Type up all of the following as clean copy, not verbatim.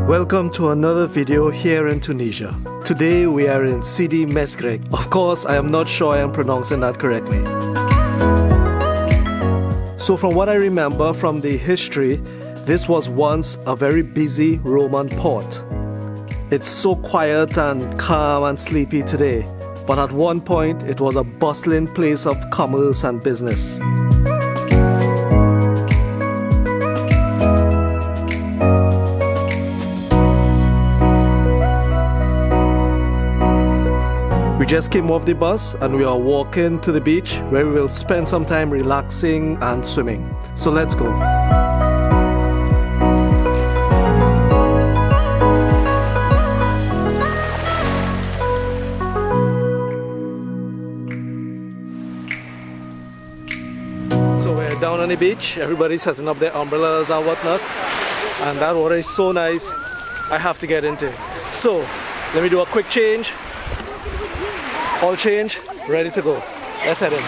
Welcome to another video here in Tunisia. Today we are in Sidi Mechreg. Of course, I am not sure I am pronouncing that correctly. So from what I remember from the history, this was once a very busy Roman port. It's so quiet and calm and sleepy today, but at one point it was a bustling place of commerce and business. We just came off the bus and we are walking to the beach where we will spend some time relaxing and swimming. So let's go. So we're down on the beach, everybody's setting up their umbrellas and whatnot, and that water is so nice, I have to get into it. So let me do a quick change. All change, ready to go. Let's head in.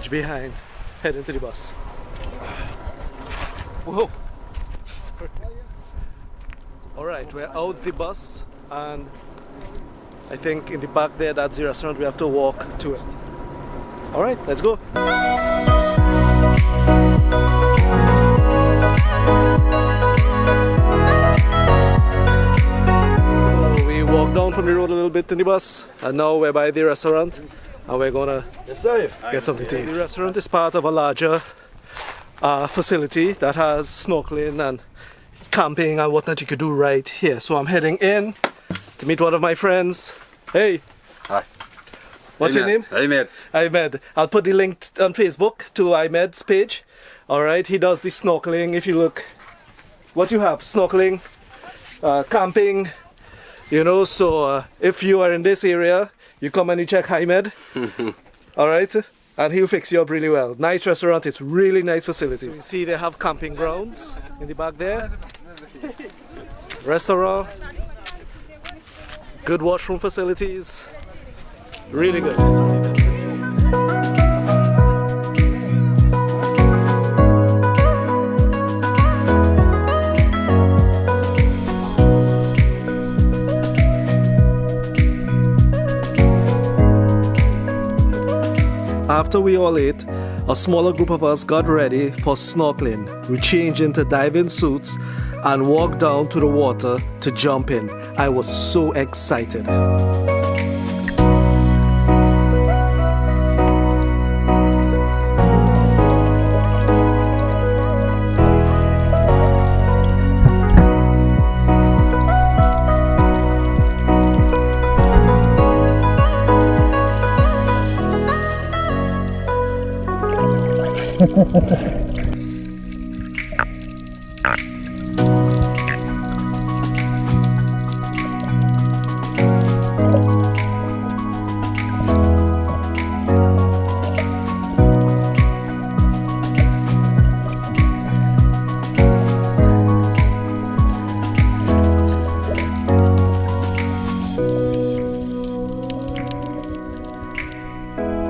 Behind, head into the bus. Whoa! Sorry. Alright, we're out the bus, and I think in the back there, that's the restaurant. We have to walk to it. Alright, let's go. So we walked down from the road a little bit in the bus, and now we're by the restaurant. And we're gonna get something to eat. The restaurant is part of a larger facility that has snorkeling and camping and whatnot you could do right here. So I'm heading in to meet one of my friends. Hey! Hi. What's your name? Ahmed. Ahmed. I'll put the link on Facebook to Ahmed's page. Alright, he does the snorkeling. If you look, what you have, snorkeling, camping, you know, so if you are in this area, you come and you check Ahmed, alright, and he'll fix you up really well. Nice restaurant, it's really nice facility. So you see they have camping grounds in the back there. Restaurant, good washroom facilities, really good. After we all ate, a smaller group of us got ready for snorkeling. We changed into diving suits and walked down to the water to jump in. I was so excited.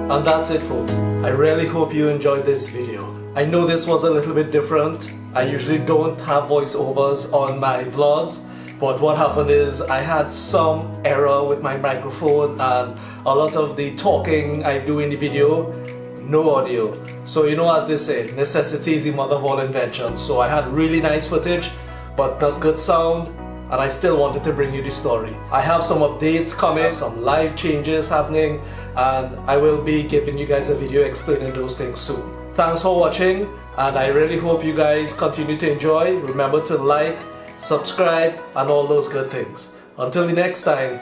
And that's it, folks. I really hope you enjoyed this video. I know this was a little bit different. I usually don't have voiceovers on my vlogs, but what happened is I had some error with my microphone and a lot of the talking I do in the video, no audio. So you know, as they say, necessity is the mother of all invention. So I had really nice footage, but not good sound, and I still wanted to bring you the story. I have some updates coming, some live changes happening, and I will be giving you guys a video explaining those things soon. Thanks for watching. and I really hope you guys continue to enjoy. Remember to like, subscribe, and all those good things. Until the next time,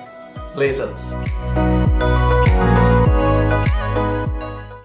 laters.